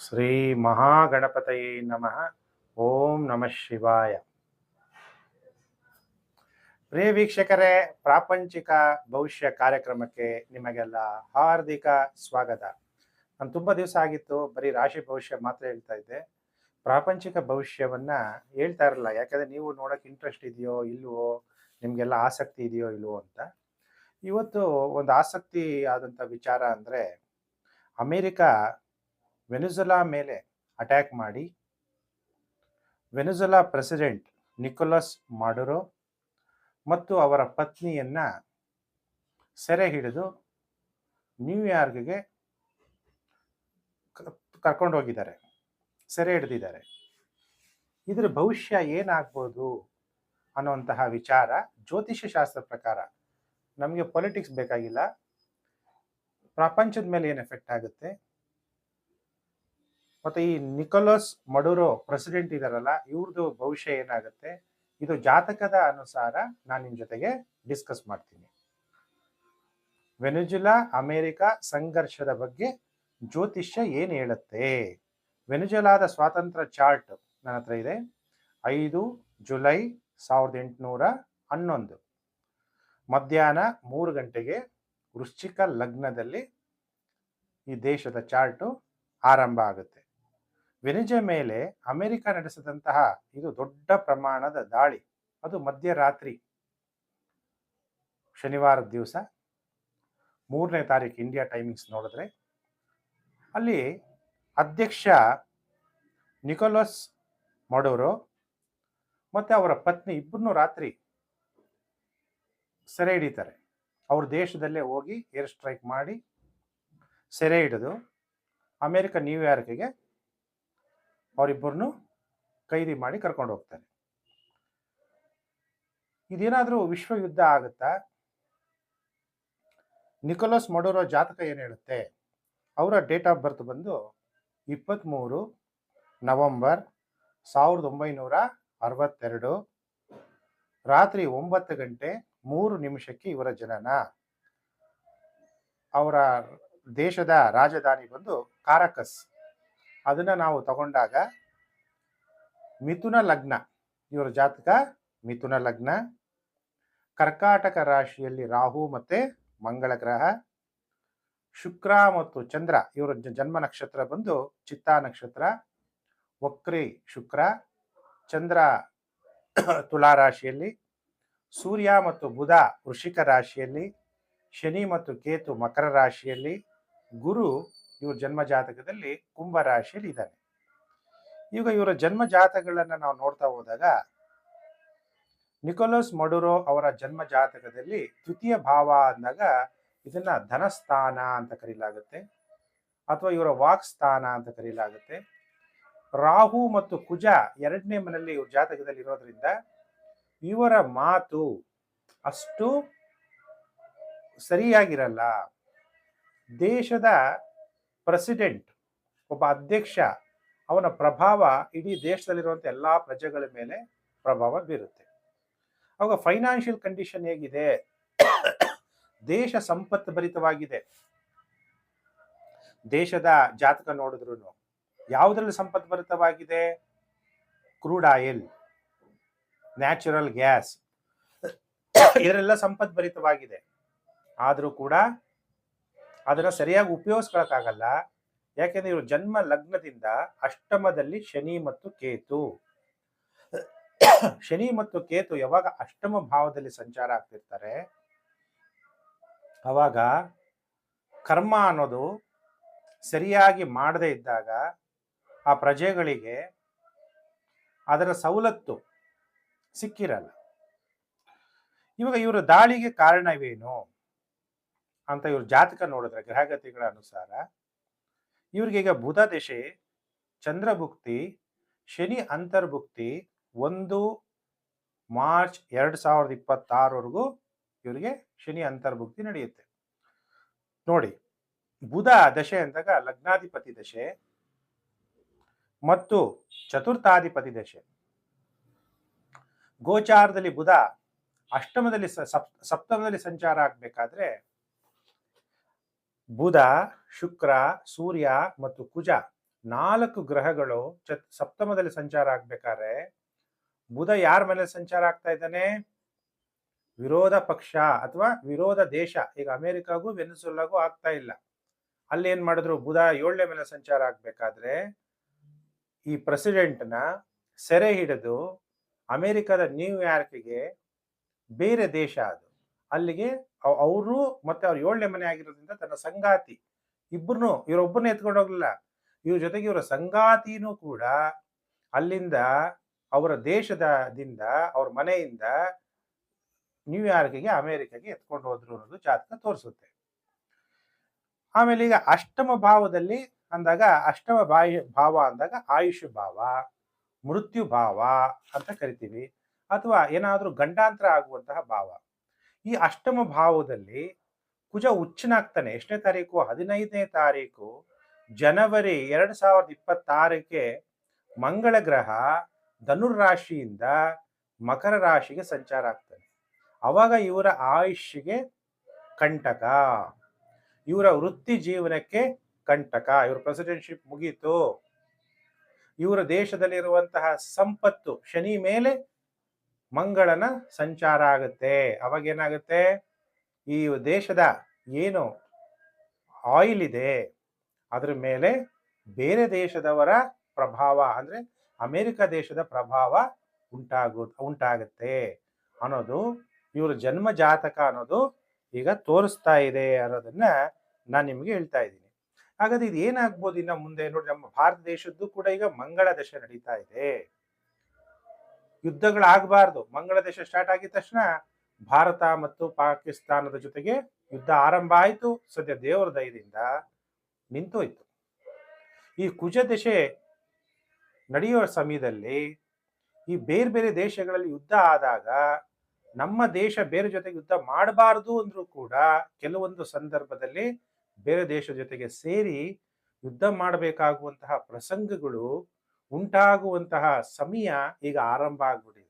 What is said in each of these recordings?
ಶ್ರೀ ಮಹಾಗಣಪತಯೇ ನಮಃ. ಓಂ ನಮಃ ಶಿವಾಯ. ಪ್ರಿಯ ವೀಕ್ಷಕರೇ, ಪ್ರಾಪಂಚಿಕ ಭವಿಷ್ಯ ಕಾರ್ಯಕ್ರಮಕ್ಕೆ ನಿಮಗೆಲ್ಲ ಹಾರ್ದಿಕ ಸ್ವಾಗತ. ನಾನು ತುಂಬ ದಿವಸ ಆಗಿತ್ತು ಬರೀ ರಾಶಿ ಭವಿಷ್ಯ ಮಾತ್ರ ಹೇಳ್ತಾ ಇದ್ದೆ. ಪ್ರಾಪಂಚಿಕ ಭವಿಷ್ಯವನ್ನ ಹೇಳ್ತಾ ಇರಲ್ಲ, ಯಾಕಂದ್ರೆ ನೀವು ನೋಡೋಕೆ ಇಂಟ್ರೆಸ್ಟ್ ಇದೆಯೋ ಇಲ್ವೋ, ನಿಮಗೆಲ್ಲ ಆಸಕ್ತಿ ಇದೆಯೋ ಇಲ್ವೋ ಅಂತ. ಇವತ್ತು ಒಂದು ಆಸಕ್ತಿ ಆದಂಥ ವಿಚಾರ ಅಂದರೆ, ಅಮೇರಿಕಾ ವೆನಿಜುಲಾ ಮೇಲೆ ಅಟ್ಯಾಕ್ ಮಾಡಿ ವೆನಿಜುಲಾ ಪ್ರೆಸಿಡೆಂಟ್ ನಿಕೋಲಸ್ ಮಾಡುರೋ ಮತ್ತು ಅವರ ಪತ್ನಿಯನ್ನ ಸೆರೆ ಹಿಡಿದು ನ್ಯೂಯಾರ್ಕ್ಗೆ ಕರ್ಕೊಂಡು ಹೋಗಿದ್ದಾರೆ, ಸೆರೆ ಹಿಡಿದಿದ್ದಾರೆ. ಇದರ ಭವಿಷ್ಯ ಏನಾಗ್ಬೋದು ಅನ್ನುವಂತಹ ವಿಚಾರ ಜ್ಯೋತಿಷ್ಯ ಶಾಸ್ತ್ರ ಪ್ರಕಾರ. ನಮಗೆ ಪೊಲಿಟಿಕ್ಸ್ ಬೇಕಾಗಿಲ್ಲ, ಪ್ರಪಂಚದ ಮೇಲೆ ಏನು ಎಫೆಕ್ಟ್ ಆಗುತ್ತೆ, ಮತ್ತು ಈ ನಿಕೋಲಸ್ ಮಡುರೋ ಪ್ರೆಸಿಡೆಂಟ್ ಇದಾರಲ್ಲ, ಇವ್ರದ್ದು ಭವಿಷ್ಯ ಏನಾಗುತ್ತೆ, ಇದು ಜಾತಕದ ಅನುಸಾರ ನಾನು ನಿಮ್ಮ ಜೊತೆಗೆ ಡಿಸ್ಕಸ್ ಮಾಡ್ತೀನಿ. ವೆನಿಜುಲಾ ಅಮೆರಿಕ ಸಂಘರ್ಷದ ಬಗ್ಗೆ ಜ್ಯೋತಿಷ್ಯ ಏನು ಹೇಳುತ್ತೆ. ವೆನಿಜುಲಾದ ಸ್ವಾತಂತ್ರ್ಯ ಚಾರ್ಟ್ ನನ್ನ ಹತ್ರ ಇದೆ. 5 ಜುಲೈ 1811 ಮಧ್ಯಾಹ್ನ 3 ಗಂಟೆಗೆ ವೃಶ್ಚಿಕ ಲಗ್ನದಲ್ಲಿ ಈ ದೇಶದ ಚಾರ್ಟು ಆರಂಭ ಆಗುತ್ತೆ. ವೆನಿಜುಲಾ ಮೇಲೆ ಅಮೆರಿಕ ನಡೆಸಿದಂತಹ ಇದು ದೊಡ್ಡ ಪ್ರಮಾಣದ ದಾಳಿ, ಅದು ಮಧ್ಯರಾತ್ರಿ ಶನಿವಾರದ ದಿವಸ 3ನೇ ತಾರೀಕು ಇಂಡಿಯಾ ಟೈಮಿಂಗ್ಸ್ ನೋಡಿದ್ರೆ, ಅಲ್ಲಿ ಅಧ್ಯಕ್ಷ ನಿಕೋಲಸ್ ಮಡುರೋ ಮತ್ತು ಅವರ ಪತ್ನಿ ಇಬ್ಬರನ್ನೂ ರಾತ್ರಿ ಸೆರೆ ಹಿಡಿತಾರೆ. ಅವ್ರ ದೇಶದಲ್ಲೇ ಹೋಗಿ ಏರ್ ಸ್ಟ್ರೈಕ್ ಮಾಡಿ ಸೆರೆ ಹಿಡಿದು ಅಮೆರಿಕ ನ್ಯೂಯಾರ್ಕ್ಗೆ ಅವರಿಬ್ಬರನ್ನು ಕೈದಿ ಮಾಡಿ ಕರ್ಕೊಂಡು ಹೋಗ್ತಾರೆ. ಇದೇನಾದರೂ ವಿಶ್ವ ಯುದ್ಧ ಆಗುತ್ತಾ? ನಿಕೋಲಸ್ ಮಡುರೋ ಜಾತಕ ಏನು ಹೇಳುತ್ತೆ? ಅವರ ಡೇಟ್ ಆಫ್ ಬರ್ತ್ ಬಂದು 23 ನವೆಂಬರ್ 1962, ರಾತ್ರಿ 9 ಗಂಟೆ 3 ನಿಮಿಷಕ್ಕೆ ಇವರ ಜನನ. ಅವರ ದೇಶದ ರಾಜಧಾನಿ ಬಂದು ಕಾರಕಸ್. ಅದನ್ನ ನಾವು ತಗೊಂಡಾಗ ಮಿಥುನ ಲಗ್ನ, ಇವರ ಜಾತಕ ಮಿಥುನ ಲಗ್ನ, ಕರ್ಕಾಟಕ ರಾಶಿಯಲ್ಲಿ ರಾಹು ಮತ್ತೆ ಮಂಗಳ ಗ್ರಹ, ಶುಕ್ರ ಮತ್ತು ಚಂದ್ರ ಇವರ ಜನ್ಮ ನಕ್ಷತ್ರ ಬಂದು ಚಿತ್ತಾ ನಕ್ಷತ್ರ, ವಕ್ರಿ ಶುಕ್ರ, ಚಂದ್ರ ತುಲಾ ರಾಶಿಯಲ್ಲಿ, ಸೂರ್ಯ ಮತ್ತು ಬುಧ ವೃಶ್ಚಿಕ ರಾಶಿಯಲ್ಲಿ, ಶನಿ ಮತ್ತು ಕೇತು ಮಕರ ರಾಶಿಯಲ್ಲಿ, ಗುರು ಇವ್ರ ಜನ್ಮ ಜಾತಕದಲ್ಲಿ ಕುಂಭ ರಾಶಿಯಲ್ಲಿ ಇದ್ದಾನೆ. ಈಗ ಇವರ ಜನ್ಮ ಜಾತಕಗಳನ್ನ ನಾವು ನೋಡ್ತಾ ಹೋದಾಗ, ನಿಕೋಲಸ್ ಮಡುರೋ ಅವರ ಜನ್ಮ ಜಾತಕದಲ್ಲಿ ದ್ವಿತೀಯ ಭಾವ ಅಂದಾಗ ಇದನ್ನ ಧನಸ್ಥಾನ ಅಂತ ಕರೀಲಾಗುತ್ತೆ, ಅಥವಾ ಇವರ ವಾಕ್ಸ್ಥಾನ ಅಂತ ಕರೀಲಾಗುತ್ತೆ. ರಾಹು ಮತ್ತು ಕುಜ 2ನೇ ಮನೆಯಲ್ಲಿ ಇವ್ರ ಜಾತಕದಲ್ಲಿ ಇರೋದ್ರಿಂದ ಇವರ ಮಾತು ಅಷ್ಟು ಸರಿಯಾಗಿರಲ್ಲ. ದೇಶದ ಪ್ರೆಸಿಡೆಂಟ್, ಒಬ್ಬ ಅಧ್ಯಕ್ಷ, ಅವನ ಪ್ರಭಾವ ಇಡೀ ದೇಶದಲ್ಲಿರುವಂಥ ಎಲ್ಲ ಪ್ರಜೆಗಳ ಮೇಲೆ ಪ್ರಭಾವ ಬೀರುತ್ತೆ. ಅವಾಗ ಫೈನಾನ್ಷಿಯಲ್ ಕಂಡೀಷನ್ ಹೇಗಿದೆ? ದೇಶ ಸಂಪತ್ತು ಭರಿತವಾಗಿದೆ. ದೇಶದ ಜಾತಕ ನೋಡಿದ್ರು ಯಾವುದ್ರಲ್ಲಿ ಸಂಪತ್ತು ಭರಿತವಾಗಿದೆ? ಕ್ರೂಡ್ ಆಯಿಲ್, ನ್ಯಾಚುರಲ್ ಗ್ಯಾಸ್, ಇದರೆಲ್ಲ ಸಂಪತ್ತು ಭರಿತವಾಗಿದೆ. ಆದರೂ ಕೂಡ ಅದನ್ನ ಸರಿಯಾಗಿ ಉಪಯೋಗಿಸ್ಕೊಳಕ್ಕಾಗಲ್ಲ. ಯಾಕೆಂದ್ರೆ ಇವರು ಜನ್ಮ ಲಗ್ನದಿಂದ ಅಷ್ಟಮದಲ್ಲಿ ಶನಿ ಮತ್ತು ಕೇತು. ಶನಿ ಮತ್ತು ಕೇತು ಯಾವಾಗ ಅಷ್ಟಮ ಭಾವದಲ್ಲಿ ಸಂಚಾರ ಆಗ್ತಿರ್ತಾರೆ, ಅವಾಗ ಕರ್ಮ ಅನ್ನೋದು ಸರಿಯಾಗಿ ಮಾಡದೇ ಇದ್ದಾಗ ಆ ಪ್ರಜೆಗಳಿಗೆ ಅದರ ಸವಲತ್ತು ಸಿಕ್ಕಿರಲ್ಲ. ಇವಾಗ ಇವರ ದಾಳಿಗೆ ಕಾರಣವೇನು ಅಂತ ಇವ್ರ ಜಾತಕ ನೋಡಿದ್ರೆ ಗ್ರಹಗತಿಗಳ ಅನುಸಾರ ಇವ್ರಿಗೆ ಈಗ ಬುಧ ದಶೆ, ಚಂದ್ರಭುಕ್ತಿ, ಶನಿ ಅಂತರ್ಭುಕ್ತಿ 1 ಮಾರ್ಚ್ 2026ವರೆಗೂ ಇವರಿಗೆ ಶನಿ ಅಂತರ್ಭುಕ್ತಿ ನಡೆಯುತ್ತೆ. ನೋಡಿ, ಬುಧ ದಶೆ ಅಂದಾಗ ಲಗ್ನಾಧಿಪತಿ ದಶೆ ಮತ್ತು ಚತುರ್ಥಾಧಿಪತಿ ದಶೆ. ಗೋಚಾರದಲ್ಲಿ ಬುಧ ಅಷ್ಟಮದಲ್ಲಿ ಸಪ್ತಮದಲ್ಲಿ ಸಂಚಾರ ಆಗ್ಬೇಕಾದ್ರೆ ಬುಧ, ಶುಕ್ರ, ಸೂರ್ಯ ಮತ್ತು ಕುಜ 4 ಗ್ರಹಗಳು ಸಪ್ತಮದಲ್ಲಿ ಸಂಚಾರ ಆಗ್ಬೇಕಾದ್ರೆ ಬುಧ ಯಾರ ಮೇಲೆ ಸಂಚಾರ ಆಗ್ತಾ ಇದ್ದಾನೆ? ವಿರೋಧ ಪಕ್ಷ ಅಥವಾ ವಿರೋಧ ದೇಶ. ಈಗ ಅಮೆರಿಕಾಗೂ ವೆನಿಜುಲಾಗೂ ಆಗ್ತಾ ಇಲ್ಲ. ಅಲ್ಲಿ ಏನ್ ಮಾಡಿದ್ರು, ಬುಧ 7ನೇ ಮೇಲೆ ಸಂಚಾರ ಆಗ್ಬೇಕಾದ್ರೆ ಈ ಪ್ರೆಸಿಡೆಂಟ್ನ ಸೆರೆ ಹಿಡಿದು ಅಮೆರಿಕದ ನ್ಯೂಯಾರ್ಕ್ಗೆ, ಬೇರೆ ದೇಶ ಅದು, ಅಲ್ಲಿಗೆ ಅವರು ಮತ್ತೆ ಅವ್ರ 7ನೇ ಮನೆ ಆಗಿರೋದ್ರಿಂದ ತನ್ನ ಸಂಗಾತಿ ಇಬ್ಬರನ್ನು, ಇವರೊಬ್ಬರನ್ನ ಎತ್ಕೊಂಡು ಹೋಗ್ಲಿಲ್ಲ, ಇವ್ರ ಜೊತೆಗೆ ಇವರ ಸಂಗಾತಿನೂ ಕೂಡ ಅಲ್ಲಿಂದ ಅವರ ದೇಶದಿಂದ ಅವ್ರ ಮನೆಯಿಂದ ನ್ಯೂಯಾರ್ಕ್ಗೆ, ಅಮೆರಿಕಾಗೆ ಎತ್ಕೊಂಡು ಹೋದ್ರು ಅನ್ನೋದು ಜಾತಕ ತೋರಿಸುತ್ತೆ. ಆಮೇಲೆ ಈಗ ಅಷ್ಟಮ ಭಾವದಲ್ಲಿ ಅಂದಾಗ, ಅಷ್ಟಮ ಭಾವ ಅಂದಾಗ ಆಯುಷ್ ಭಾವ, ಮೃತ್ಯು ಭಾವ ಅಂತ ಕರಿತೀವಿ, ಅಥವಾ ಏನಾದ್ರೂ ಗಂಡಾಂತರ ಆಗುವಂತಹ ಭಾವ. ಈ ಅಷ್ಟಮ ಭಾವದಲ್ಲಿ ಕುಜ ಉಚ್ಚನಾಗ್ತಾನೆ. ಎಷ್ಟನೇ ತಾರೀಕು? 15ನೇ ತಾರೀಕು ಜನವರಿ 2026ಕ್ಕೆ ಮಂಗಳ ಗ್ರಹ ಧನುರ್ರಾಶಿಯಿಂದ ಮಕರ ರಾಶಿಗೆ ಸಂಚಾರ ಆಗ್ತಾನೆ. ಅವಾಗ ಇವರ ಆಯುಷ್ಗೆ ಕಂಟಕ, ಇವರ ವೃತ್ತಿ ಜೀವನಕ್ಕೆ ಕಂಟಕ. ಇವರ ಪ್ರೆಸಿಡೆಂಟ್ಶಿಪ್ ಮುಗೀತು, ಇವರ ದೇಶದಲ್ಲಿರುವಂತಹ ಸಂಪತ್ತು ಶನಿ ಮೇಲೆ ಮಂಗಳನ ಸಂಚಾರ ಆಗುತ್ತೆ. ಅವಾಗ ಏನಾಗುತ್ತೆ, ಈ ದೇಶದ ಏನು ಆಯಿಲ್ ಇದೆ ಅದ್ರ ಮೇಲೆ ಬೇರೆ ದೇಶದವರ ಪ್ರಭಾವ, ಅಂದ್ರೆ ಅಮೆರಿಕ ದೇಶದ ಪ್ರಭಾವ ಉಂಟಾಗುತ್ತೆ ಅನ್ನೋದು ಇವರ ಜನ್ಮ ಜಾತಕ ಅನ್ನೋದು ಈಗ ತೋರಿಸ್ತಾ ಇದೆ ಅನ್ನೋದನ್ನ ನಾನು ನಿಮ್ಗೆ ಹೇಳ್ತಾ ಇದ್ದೀನಿ. ಹಾಗಾದ್ರೆ ಇದು ಏನಾಗ್ಬೋದು ಇನ್ನ ಮುಂದೆ? ನೋಡಿ, ನಮ್ಮ ಭಾರತ ದೇಶದ್ದು ಕೂಡ ಈಗ ಮಂಗಳ ದಶೆ ನಡೀತಾ ಇದೆ. ಯುದ್ಧಗಳಾಗಬಾರ್ದು. ಮಂಗಳ ದಶೆ ಸ್ಟಾರ್ಟ್ ಆಗಿದ ತಕ್ಷಣ ಭಾರತ ಮತ್ತು ಪಾಕಿಸ್ತಾನದ ಜೊತೆಗೆ ಯುದ್ಧ ಆರಂಭ ಆಯಿತು. ಸದ್ಯ ದೇವರ ದಯದಿಂದ ನಿಂತೋಯ್ತು. ಈ ಕುಜ ದಶೆ ನಡೆಯುವ ಸಮಯದಲ್ಲಿ ಈ ಬೇರೆ ಬೇರೆ ದೇಶಗಳಲ್ಲಿ ಯುದ್ಧ ಆದಾಗ ನಮ್ಮ ದೇಶ ಬೇರೆ ಜೊತೆಗೆ ಯುದ್ಧ ಮಾಡಬಾರದು ಅಂದ್ರೂ ಕೂಡ ಕೆಲವೊಂದು ಸಂದರ್ಭದಲ್ಲಿ ಬೇರೆ ದೇಶ ಜೊತೆಗೆ ಸೇರಿ ಯುದ್ಧ ಮಾಡಬೇಕಾಗುವಂತಹ ಪ್ರಸಂಗಗಳು ಉಂಟಾಗುವಂತಹ ಸಮಯ ಈಗ ಆರಂಭ ಆಗ್ಬಿಟ್ಟಿದೆ.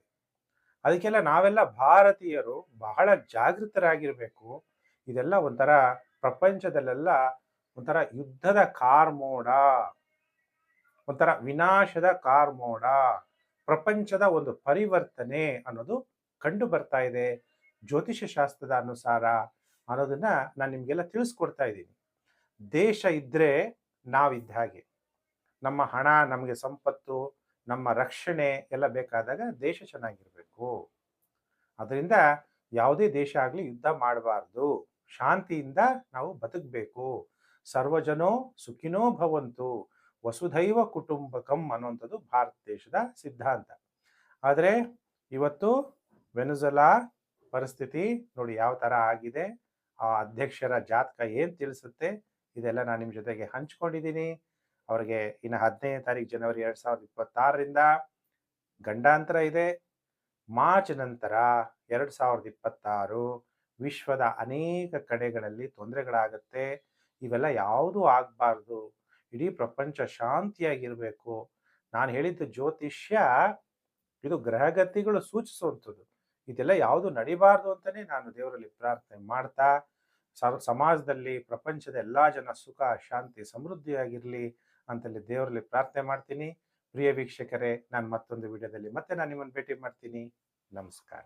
ಅದಕ್ಕೆಲ್ಲ ನಾವೆಲ್ಲ ಭಾರತೀಯರು ಬಹಳ ಜಾಗೃತರಾಗಿರ್ಬೇಕು. ಇದೆಲ್ಲ ಒಂಥರ ಪ್ರಪಂಚದಲ್ಲೆಲ್ಲ ಒಂಥರ ಯುದ್ಧದ ಕಾರ್ಮೋಡ, ಒಂಥರ ವಿನಾಶದ ಕಾರ್ಮೋಡ, ಪ್ರಪಂಚದ ಒಂದು ಪರಿವರ್ತನೆ ಅನ್ನೋದು ಕಂಡು ಬರ್ತಾ ಇದೆ ಜ್ಯೋತಿಷ್ಯ ಶಾಸ್ತ್ರದ ಅನುಸಾರ ಅನ್ನೋದನ್ನ ನಾನು ನಿಮ್ಗೆಲ್ಲ ತಿಳಿಸ್ಕೊಡ್ತಾ ಇದ್ದೀನಿ. ದೇಶ ಇದ್ರೆ ನಾವಿದ್ದ ಹಾಗೆ. ನಮ್ಮ ಹಣ, ನಮಗೆ ಸಂಪತ್ತು, ನಮ್ಮ ರಕ್ಷಣೆ ಎಲ್ಲ ಬೇಕಾದಾಗ ದೇಶ ಚೆನ್ನಾಗಿರ್ಬೇಕು. ಅದರಿಂದ ಯಾವುದೇ ದೇಶ ಆಗಲಿ ಯುದ್ಧ ಮಾಡಬಾರ್ದು, ಶಾಂತಿಯಿಂದ ನಾವು ಬದುಕಬೇಕು. ಸರ್ವಜನೋ ಸುಖಿನೋ ಭವಂತು ವಸುಧೈವ ಕುಟುಂಬಕಂ ಅನ್ನುವಂಥದ್ದು ಭಾರತ ದೇಶದ ಸಿದ್ಧಾಂತ. ಆದರೆ ಇವತ್ತು ವೆನಿಜುಲಾ ಪರಿಸ್ಥಿತಿ ನೋಡಿ ಯಾವ ಥರ ಆಗಿದೆ. ಆ ಅಧ್ಯಕ್ಷರ ಜಾತಕ ಏನು ತಿಳಿಸುತ್ತೆ ಇದೆಲ್ಲ ನಾನು ನಿಮ್ಮ ಜೊತೆಗೆ ಹಂಚ್ಕೊಂಡಿದ್ದೀನಿ. ಅವರಿಗೆ ಇನ್ನು 15ನೇ ತಾರೀಕು ಜನವರಿ 2026ರಿಂದ ಗಂಡಾಂತರ ಇದೆ. ಮಾರ್ಚ್ ನಂತರ 2026 ವಿಶ್ವದ ಅನೇಕ ಕಡೆಗಳಲ್ಲಿ ತೊಂದರೆಗಳಾಗತ್ತೆ. ಇವೆಲ್ಲ ಯಾವುದೂ ಆಗಬಾರ್ದು. ಇಡೀ ಪ್ರಪಂಚ ಶಾಂತಿಯಾಗಿರಬೇಕು. ನಾನು ಹೇಳಿದ್ದು ಜ್ಯೋತಿಷ್ಯ ಇದು ಗ್ರಹಗತಿಗಳು ಸೂಚಿಸುವಂಥದ್ದು. ಇದೆಲ್ಲ ಯಾವುದು ನಡಿಬಾರ್ದು ಅಂತಲೇ ನಾನು ದೇವರಲ್ಲಿ ಪ್ರಾರ್ಥನೆ ಮಾಡ್ತಾ, ಸಮಾಜದಲ್ಲಿ ಪ್ರಪಂಚದ ಎಲ್ಲ ಜನ ಸುಖ ಶಾಂತಿ ಸಮೃದ್ಧಿಯಾಗಿರಲಿ ಅಂತಲ್ಲಿ ದೇವರಲ್ಲಿ ಪ್ರಾರ್ಥನೆ ಮಾಡ್ತೀನಿ. ಪ್ರಿಯ ವೀಕ್ಷಕರೇ, ನಾನು ಮತ್ತೊಂದು ವಿಡಿಯೋದಲ್ಲಿ ಮತ್ತೆ ನಾನು ನಿಮ್ಮನ್ನು ಭೇಟಿ ಮಾಡ್ತೀನಿ. ನಮಸ್ಕಾರ.